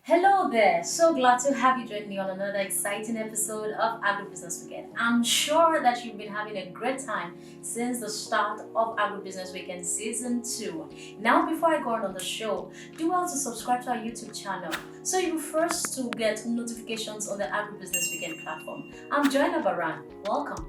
Hello there, so glad to have you join me on another exciting episode of Agribusiness Weekend. I'm sure that you've been having a great time since the start of Agribusiness Weekend Season 2. Now, before I go on the show, do well to subscribe to our YouTube channel so you're first to get notifications on the Agribusiness Weekend platform. I'm Joanna Baran. Welcome.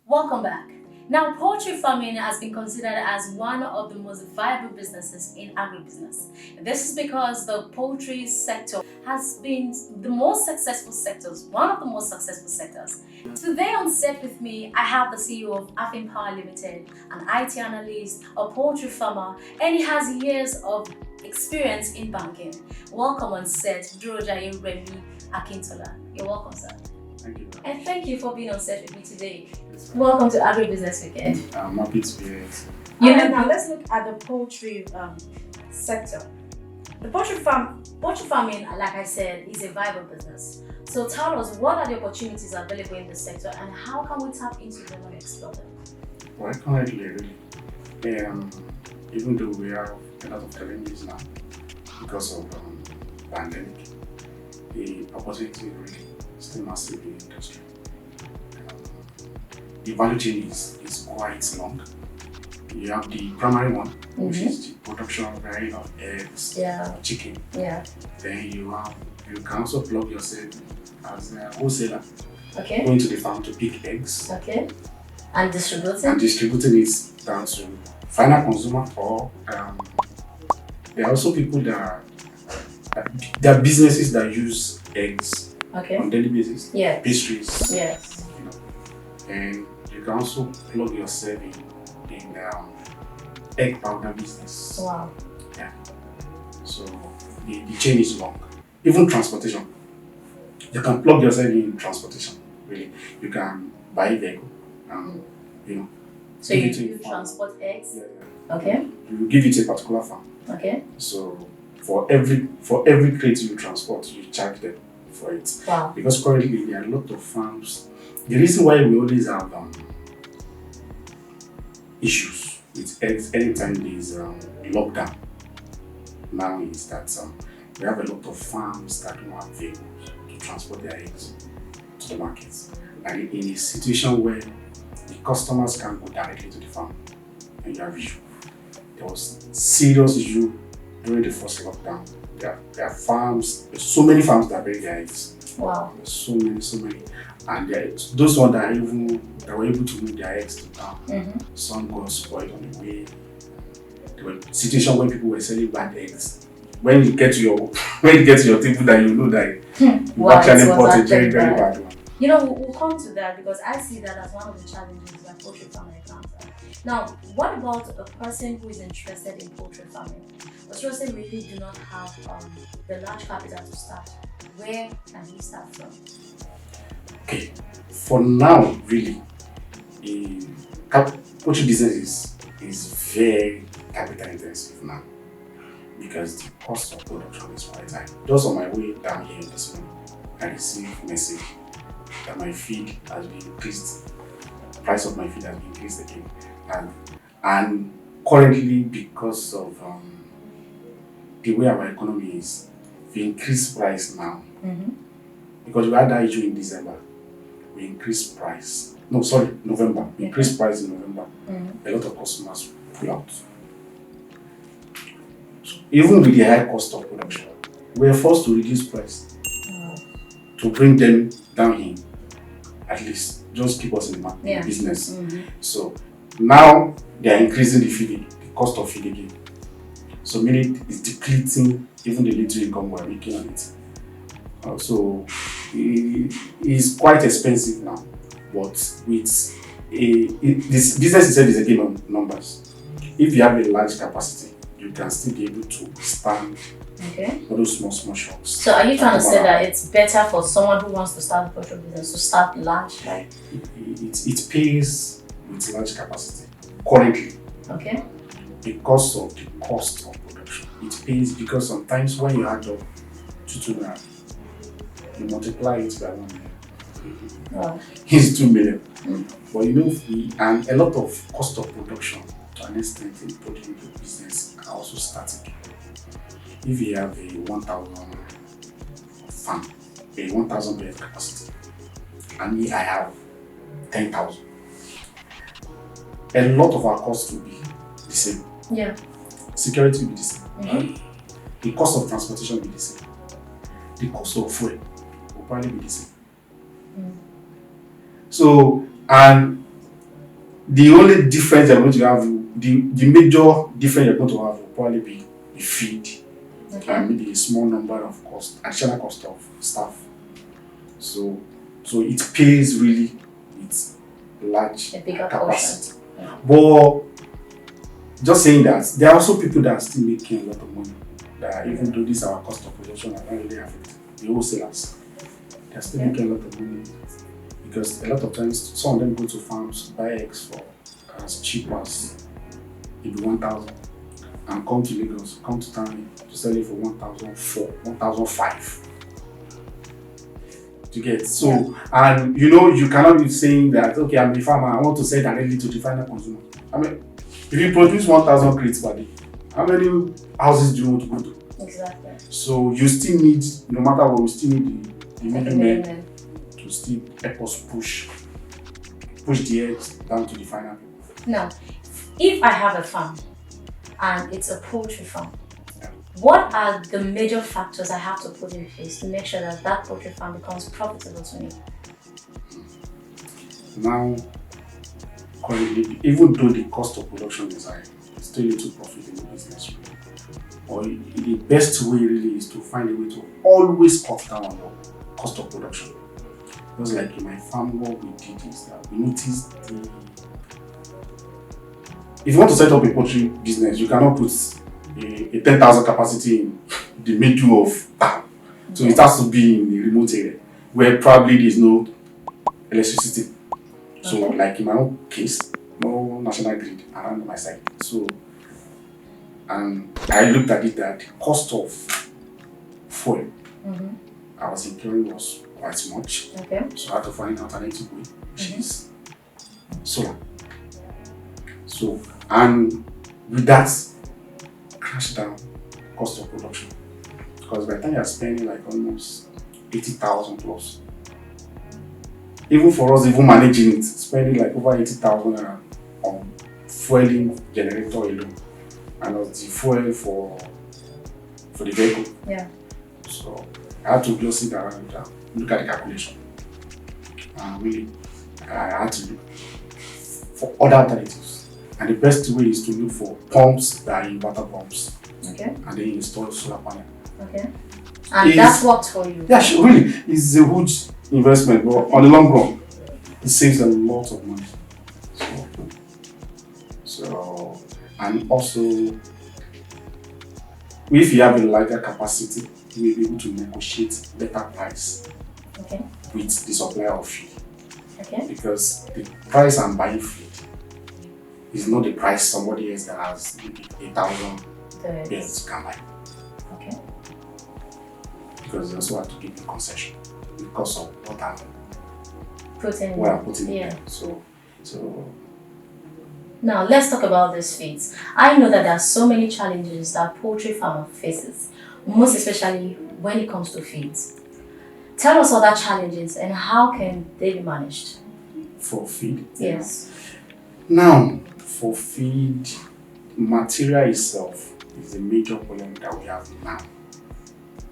Welcome back. Now, poultry farming has been considered as one of the most viable businesses in agribusiness. This is because the poultry sector has been the most successful sectors, one of the most successful sectors. Today on set with me, I have the CEO of Afin Power Limited, an IT analyst, a poultry farmer, and he has years of experience in banking. Welcome on set, Durojaye Remi Akintola. You're welcome, sir. Thank you. And thank you for being on set with me today. Welcome to Agribusiness Weekend. I'm happy to be here. Now let's look at the poultry sector. The poultry farming, like I said, is a viable business. So tell us, what are the opportunities available in the sector and how can we tap into them and explore them? Well, currently, really, even though we have a lot of challenges now because of pandemic, the opportunity really still massive in the industry. The value chain is quite long. You have the primary one, which is the production of eggs, chicken. Yeah. Then you can also plug yourself as a wholesaler, Okay. going to the farm to pick eggs Okay. And distributing? and distributing it down to final consumer, or there are also people there are businesses that use eggs Okay. on daily basis, Yeah. pastries, Yes. and you can also plug yourself in egg powder business. Wow. So the chain is long. Even transportation, you can plug yourself in transportation. Really, you can buy a vehicle, So give it to you a farm. transport eggs? Yeah. Okay. You give it to a particular farm. Okay. So for every crate you transport, you charge them for it. Wow. Because currently there are a lot of farms. The reason why we always have issues with eggs anytime there is lockdown now is that we have a lot of farms that don't have vehicles to transport their eggs to the markets. And in a situation where the customers can go directly to the farm and you have issue. There was serious issue during the first lockdown. There are farms, there's so many farms that bring their eggs. Wow. There's so many. And those ones that were able to move their eggs to town, some got spoiled on the way. There were situations where people were selling bad eggs. When you get to your table, that you know that you actually bought a very bad one. You know, we'll come to that because I see that as one of the challenges that poultry farming encounter. Now, what about a person who is interested in poultry farming? But say really do not have the large capital to start. Where can he start from? Okay, for now, really, poultry business is very capital intensive now because the cost of production is quite high. Just on my way down here this morning, I received message that my feed has been increased. The price of my feed has been increased again, and currently because of the way our economy is, we increase price now because we had that issue in December. We increased price. No, sorry, November. We increased price in November. A lot of customers pull out. So even with the high cost of production, we are forced to reduce price to bring them down here. At least, just keep us in the business. So now they are increasing the cost of feed again. So meaning it's depleting even the little income we are making on it. So it is quite expensive now, but with this business itself is a game of numbers. If you have a large capacity, you can still be able to stand Okay. For those small shops. So are you trying to say that it's better for someone who wants to start a poultry business to start large, like? It pays with large capacity currently Okay. because of the cost of production. It pays because sometimes when you add up to 2 grand, you multiply it by 1 million. Wow. It's 2 million. Mm. But you know, and a lot of cost of production to an extent in poultry business are also static. If you have a 1,000 farm, a 1,000 bed capacity, and me, I have 10,000, a lot of our costs will be the same. Yeah. Security will be the same. Mm-hmm. The cost of transportation will be the same. The cost of fuel will probably be the same. Mm. So, and the only difference you're going to have, the major difference you're going to have will probably be the feed Okay. and maybe a small number of additional cost of staff. So it pays really with large A bigger capacity. portion. But just saying that, there are also people that are still making a lot of money. That even though this our cost of production are not really affected, the wholesalers, they are still Okay. making a lot of money because a lot of times some of them go to farms, buy eggs for as cheap as maybe 1,000 and come to Lagos, come to town to sell it for 1,004, 1,005. To get so, and you know, you cannot be saying that okay, I'm a farmer, I want to sell directly to the final consumer. I mean, if you produce 1,000 crates per day, how many houses do you want to go to? Exactly. So you still need, no matter what, we still need the Like a middlemen middleman. to still help us push the eggs down to the final people. Now, if I have a farm and it's a poultry farm, Yeah. what are the major factors I have to put in place to make sure that that poultry farm becomes profitable to me? Now, currently, even though the cost of production is high, it's still a little profitable business. Or the best way really is to find a way to always cut down on your cost of production. Because like in my farm, what we did is that we noticed if you want to set up a poultry business, you cannot put a 10,000 capacity in the middle of town. So it has to be in a remote area where probably there is no electricity. So Okay. like in my own case, no national grid around my side. So and I looked at it that the cost of fuel Mm-hmm. I was incurring was quite much. Okay. So I had to find an alternative way, which is solar. So, and with that, crash down cost of production. Because by the time you're spending like almost 80,000 plus, even for us, even managing it, spending like over 80,000 on fueling generator alone, and of the fuel for the vehicle. Yeah. So I had to just sit down and look at the calculation. And really, I had to look for other alternatives. And the best way is to look for pumps that are inverter pumps. Okay. And then install solar panel. Okay. And that worked for you? Yeah, sure, really. It's a huge investment, but on the long run, it saves a lot of money. So and also, if you have a larger capacity, you will be able to negotiate better price Okay. with the supplier of feed. Okay. Because the price I'm buying feed is not the price somebody else that has maybe 1,000 beds can buy. Okay. Because they also have to give me concession because of what I'm Putting. putting in Yeah. there. So Now let's talk about these feeds. I know that there are so many challenges that poultry farmer faces, most especially when it comes to feeds. Tell us other challenges and how can they be managed? for feed. Yes. Now, for feed, material itself is a major problem that we have now.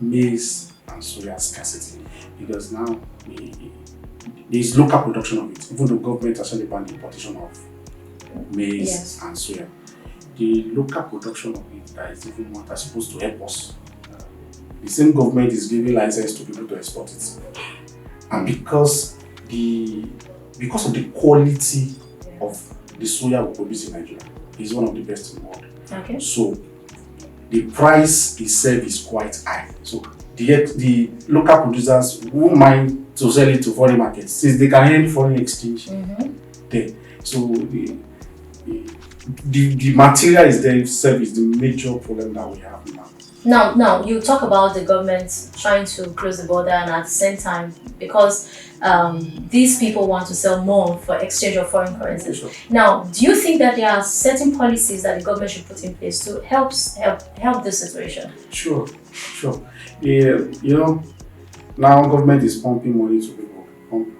Maize and soya scarcity. Because now there is local production of it, even though government actually banned the importation of maize and soya. The local production of it that is even what is supposed to help us. The same government is giving license to people to export it. And because of the quality of the soya we produce in Nigeria, is one of the best in the world. Okay. So the price itself is quite high. So the local producers won't mind to sell it to foreign markets since they can earn foreign exchange there. So the material is there itself is the major problem that we have now. Now you talk about the government trying to close the border, and at the same time, because these people want to sell more for exchange of foreign currencies. Sure. Now, do you think that there are certain policies that the government should put in place to help this situation? Sure. Yeah, now government is pumping money to people.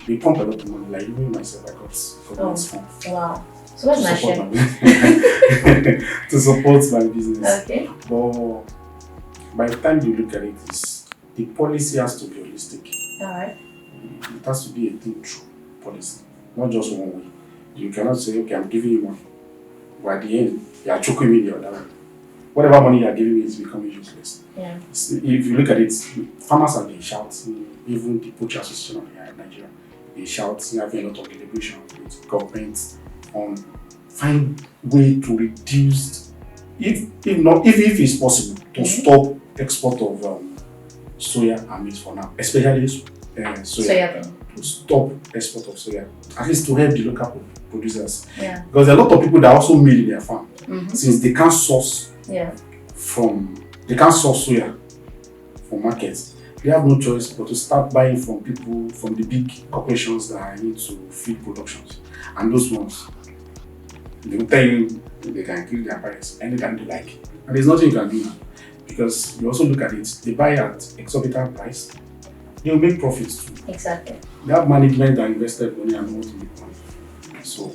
They pump a lot of money. Like even myself, I got government's fund Wow. So what's my share? To support my business. Okay. But by the time you look at it, the policy has to be holistic. Alright. It has to be a think-through policy, not just one way. You cannot say, okay, I'm giving you money, but at the end, you are choking me the other way. Whatever money you are giving me is becoming useless. Yeah. If you look at it, farmers have been shouting, even the Poultry Association of Nigeria, they shout, having a lot of deliberation with government on find way to reduce, if it's possible, to stop export of soya and maize for now, especially soya. To stop export of soya, at least to help the local producers. Yeah. Because there are a lot of people that also made in their farm, since they can't source soya from markets. They have no choice but to start buying from people, from the big corporations that need to feed productions. And those ones, they will tell you they can kill their price anytime they like. And there's nothing you can do now. Because you also look at it, they buy at exorbitant price, they will make profits too. Exactly. They have management that invested money and want to make money. So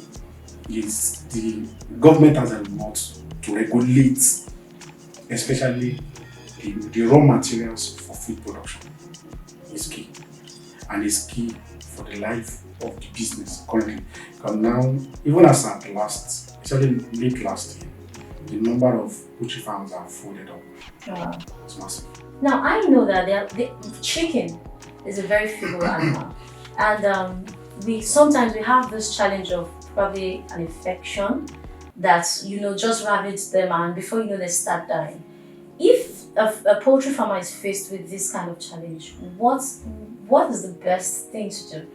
it's the government has a lot to regulate, especially the raw materials for food production is key. And it's key for the life of the business currently. Because now, even as at last, especially late last year, the number of poultry farms are folded up. Wow. It's massive. Now I know that the chicken is a very feeble animal, and we sometimes have this challenge of probably an infection that just ravage them, and before you know they start dying. If a poultry farmer is faced with this kind of challenge, what is the best thing to do?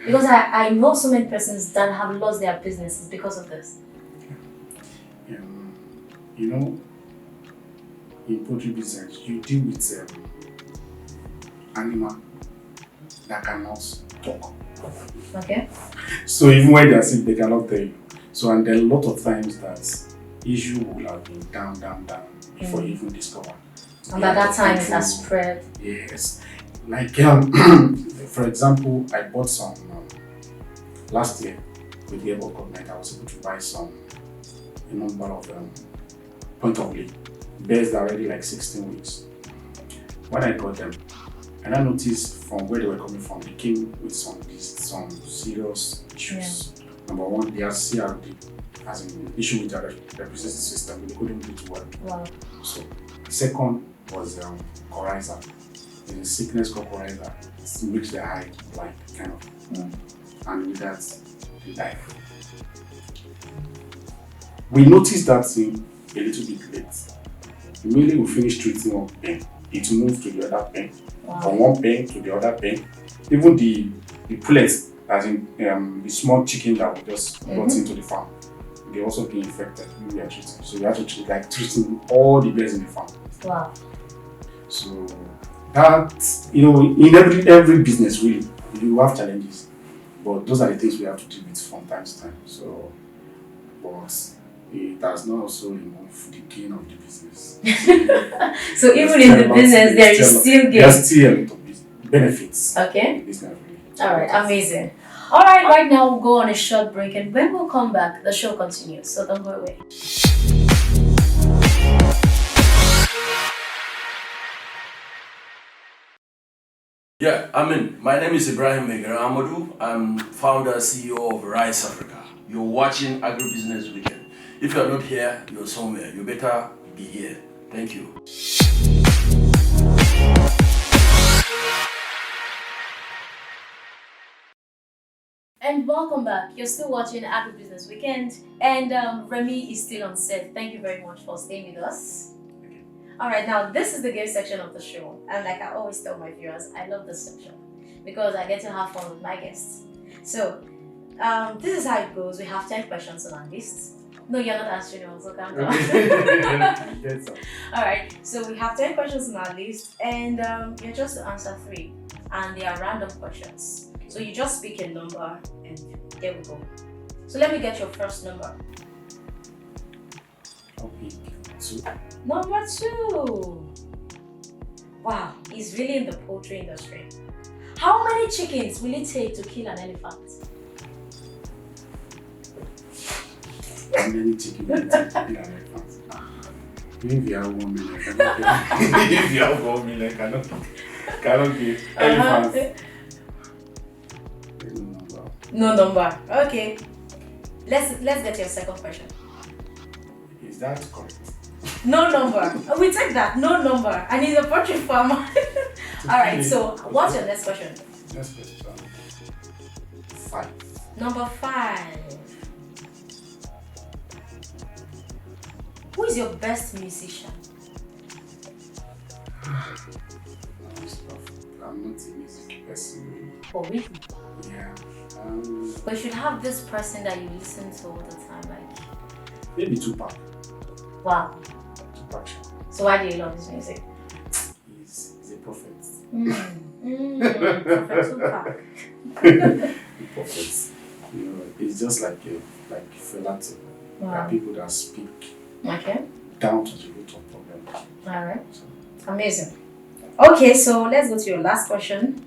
Because I know so many persons that have lost their businesses because of this. In poultry business, you deal with animal that cannot talk. Okay. So even when they are sick, they cannot tell you. So and there are a lot of times that issue will have been down before you even discover. And by that time it has spread. Yes. Like for example, I bought some last year with the help of government. I was able to buy a number of point of lay bears that are already like 16 weeks. When I got them, and I noticed from where they were coming from, they came with some serious issues. Yeah. Number one, their CRD has an issue with their reproductive system. They couldn't do it well. Wow. So, second was coryza. There's a sickness called coryza. It makes their eye blind, kind of. And with that, they die. We noticed that thing a little bit late. Immediately we finished treating one pen, it moved to the other pen. Wow. From one pen to the other pen. Even the pullets, as in the small chicken that we just brought into the farm, they also get infected when we are treating. So we have to treating all the bears in the farm. Wow. So that, in every business really, you have challenges. But those are the things we have to deal with from time to time. So, but it does not also remove the gain of the business. So even in the business, there is still gain. There's still a lot of benefits. Okay. In the business, really. All right. Amazing. All right. Right now we'll go on a short break, and when we'll come back, the show continues. So don't go away. Yeah, my name is Ibrahim Megara Amadou. I'm founder, CEO of Rice Africa. You're watching Agribusiness Weekend. If you're not here, you're somewhere. You better be here. Thank you. And welcome back. You're still watching Agribusiness Weekend, and Remi is still on set. Thank you very much for staying with us. All right, now this is the game section of the show, and like I always tell my viewers, I love this section because I get to have fun with my guests. So, this is how it goes. We have 10 questions on our list. No, you're not answering yours, so calm down. Yes, sir. All right, so we have 10 questions on our list, and you're just to answer 3, and they are random questions. So you just pick a number, and there we go. So let me get your first number. I'll pick 2. Number 2. Wow, he's really in the poultry industry. How many chickens will it take to kill an elephant? How many chicken will it take to kill an elephant? If you have 1 million, cannot kill. If you have 1 million, cannot kill elephants. No number. No number. Okay. Let's get your second question. Is that correct? No number. We take that. No number. And he's a poultry farmer. All right. So what's your next question? Next question. 5. Number 5. Who is your best musician? I'm not a music person, really. Oh, really? Yeah. But you should have this person that you listen to all the time, like. Maybe Tupac. Wow. Tupac. So why do you love his music? He's a prophet. Prophet Tupac. The prophets. You know, it's just like Fela too. There are Wow. people that speak Okay. down to the root of problems. All right. So, Amazing. Okay, so let's go to your last question.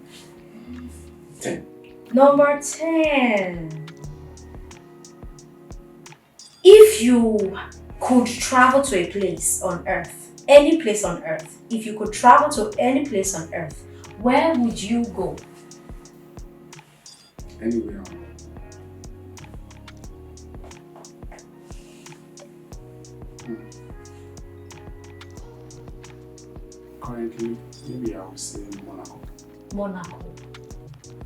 10. Number 10. If you could travel to a place on earth, any place on earth, if you could travel to any place on earth, where would you go? Anyway, currently, maybe I would say Monaco. Monaco.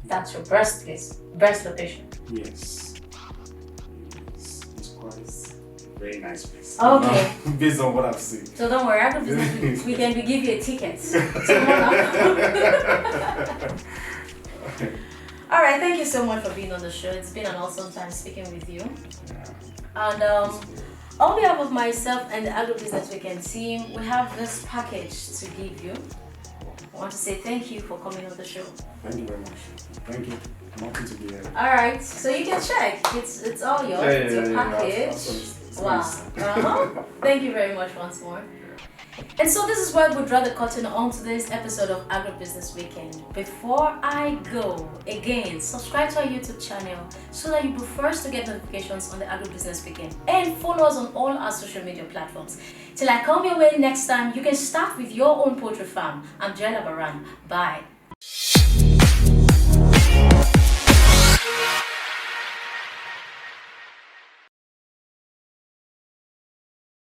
That's your birthplace, birth location. Yes. It's quite a very nice place. Okay. Based on what I've seen. So don't worry, Agribusiness, we can give you a ticket to Monaco. All right, thank you so much for being on the show. It's been an awesome time speaking with you. Yeah. And on behalf of myself and the Agribusiness Weekend team, we have this package to give you. I want to say thank you for coming on the show. Thank you very much. Thank you. I'm happy to be here. All right, so you can check. It's all yours. It's your package. It's Wow. nice. Thank you very much once more. And so this is where we draw the curtain on today's episode of Agribusiness Weekend. Before I go, again, subscribe to our YouTube channel so that you'll be first to get notifications on the Agribusiness Weekend, and follow us on all our social media platforms. Till I come your way next time, you can start with your own poultry farm. I'm Jella Baran. Bye.